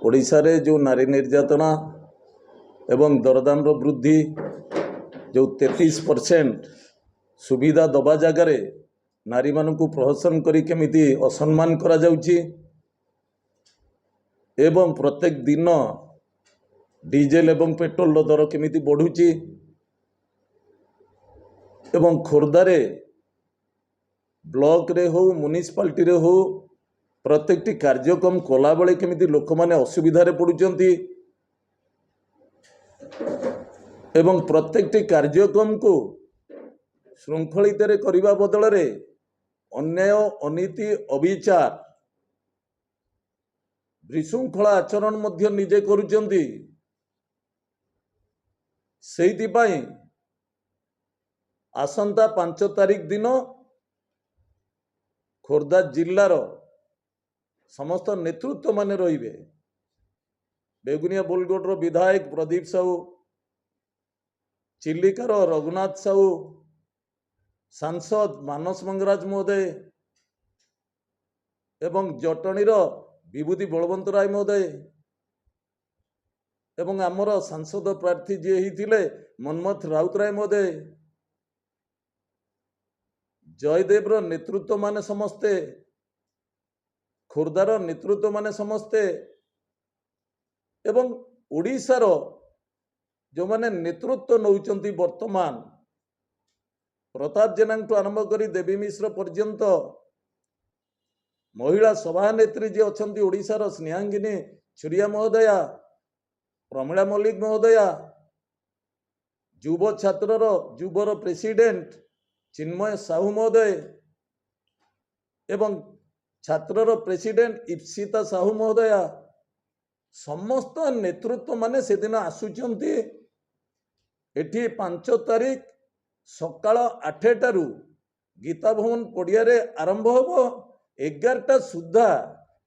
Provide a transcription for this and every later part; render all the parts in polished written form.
ओडिशा रे जो नारी निर्यातना एवं दरदाम वृद्धि जो 33% सुविधा दबा जगार नारी मानू प्रहसन करी केमिति असम्मान करा जाउची एवं प्रत्येक दिन डीजेल एवं पेट्रोल दर केमिति बढ़ुची एवं खोर्धारे ब्लॉक रे हो म्युनिसिपालिटी रे हो प्रत्येकटी कार्यक्रम कला बेले केमिति लोक माने असुविधारे पड़ुचंती एवं प्रत्येकटी कार्यक्रम को श्रृंखलित करने बदल रे अन्याय अनीति अविचार विशृंखला आचरण मध्य निजे करुचंती। सेइथिपाई आसंता 5 तारिख दिन खोर्धा जिल्लार समस्त नेतृत्व माने रहिबे। बेगुनिया बोलगोड विधायक प्रदीप साहू, चिल्लिकार रघुनाथ साहू, सांसद मानस मंगराज महोदय एवं जटणीर विभूति बलवंत राय महोदय एवं आमर सांसद प्रार्थी जी ही मनमथ राउतराय महोदय, जयदेवर नेतृत्व माने समस्ते, खोर्धार नेतृत्व माने समस्ते एवं ओडिशार जो माने नेतृत्व नौचंती वर्तमान प्रताप जेना आरंभ करी देवी मिश्र पर्यंत महिला सभानेत्री जी अच्छा ओडिशार स्नेहांगिनी छुरिया महोदया, प्रमिला मल्लिक महोदया, युव छात्रर युवर प्रेसिडेंट चिन्मय साहू महोदय एवं छात्रर प्रेसिडेंट इप्सिता साहू महोदया, समस्त नेतृत्व माने से दिन आसुचंती एठी 5 तारिख सकाळ 8टारू गीता भवन पड़िया आरंभ होबो 11टा सुधा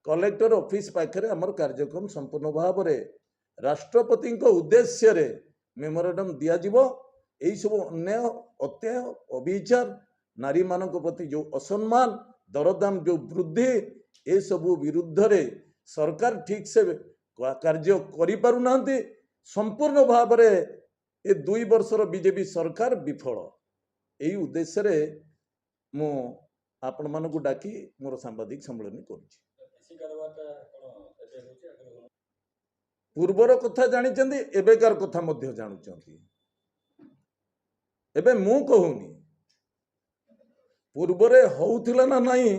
कलेक्टर ऑफिस पाखरे हमर कार्यक्रम संपूर्ण भाव में राष्ट्रपति उद्देश्य रे मेमोरेंडम दिया जिवो। एई सब अन्याय अत्याय अविचार नारी मानक प्रति जो असम्मान दरदाम जो वृद्धि ए सबु विरुद्ध रे सरकार ठीक से कार्य करि पारु नांती। संपूर्ण भाव में ए 2 वर्षर बीजेपी सरकार विफल। यही उद्देश्य रे मु आपण मानकु डाकी मोर सांबादिक सम्मेलन करूची। पूर्वर कथा जानिचंदी, एबेकार कथा मध्य जानुचंती। एबे मु कहूनी पूर्वरे होउथिला ना नहीं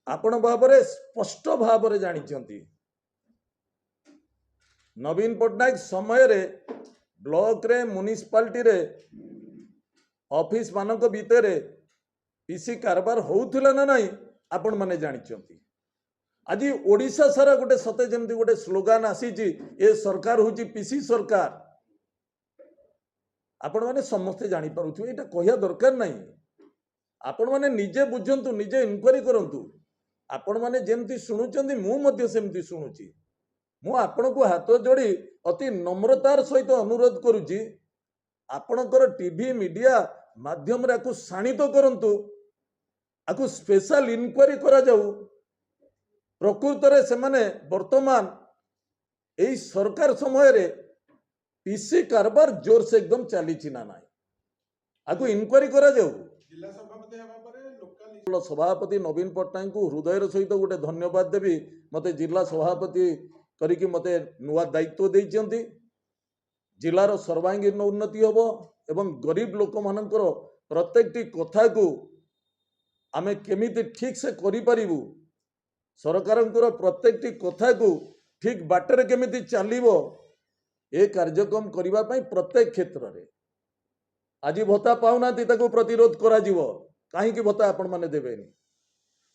आपण भावरे स्पष्ट भावरे जानिचंती। नवीन पटनायक समय रे ब्लॉक रे म्युनिसिपालिटी रे ऑफिस मानक भीतर पीसी कारबार होउथिला ना नहीं आपण माने जानिचंती। आज ओडिशा सारा गोटे सते जमती गोटे स्लोगान आसी ए सरकार होची पीसी सरकार। आपण माने समस्ते जानी पारुथि एटा कहिया दरकार नहीं। आपण माने निजे बुझंतु, निजे इनक्वारी करंतु। आपण माने जेमती सुनुचंदी मु मध्य सेमती सुनुची। मु आपण को हाथ जोड़ी अति नम्रतार सहित अनुरोध करुची, आपणकर टीवी मीडिया माध्यम रे आकु शाणित करंतु, आकु स्पेशल इनक्वारी करा जाऊ। प्रकृत रे से माने वर्तमान एई सरकार समय रे पीसी कारबार जोर से एकदम चली ना ना आकु इनक्वारी करा जाऊ। जिला सभापति हवा परे लोकल सभापति नवीन पटनायक को हृदयर सहित गोटे धन्यवाद देवी। मते जिला सभापति करिकि मते नुआ दायित्व देइचंती। जिलार सर्वांगीन उन्नति होबो एवं गरीब लोक मानकर प्रत्येकटी कथा को आमे केमिति ठीक से करि परिबु, सरकारंकर प्रत्येकटी कथा को ठीक बाटर केमिति चलिबो ए कार्यक्रम करिबा पई प्रत्येक क्षेत्र रे आज भत्ता पाउनाती ताको प्रतिरोध करा जिवो। काहे कि भत्ता आपण माने देबेनी।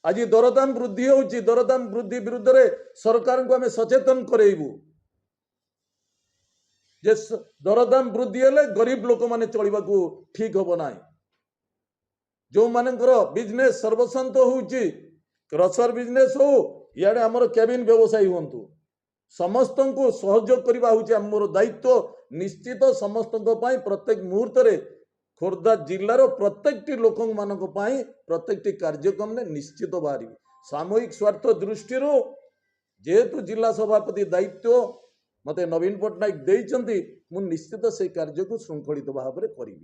आज दरदाम वृद्धि होउची, दरदाम वृद्धि विरुद्ध रे सरकार को आमे सचेतन करेइबु जे दरदाम वृद्धि हेले गरीब लोक माने चलिबा को ठीक होबो नाही। जो मानकर बिजनेस सर्वसंत होउची, क्रसर बिजनेस हो याडे हमर केबिन व्यवसायी होंतु, समस्त को सहयोग करबा होउची हमर दायित्व। निश्चित समस्त को पाई प्रत्येक मुहूर्त रे खोर्धा जिल्लार प्रत्येकटी लोक मानक पाई प्रत्येकटी कार्यक्रम ने निश्चित बाहरी सामूहिक स्वार्थ दृष्टि जेहेतु जिला सभापति दायित्व मते नवीन पट्टनायक देइचंती मु निश्चित से कार्य को श्रृंखलित भाव में करी।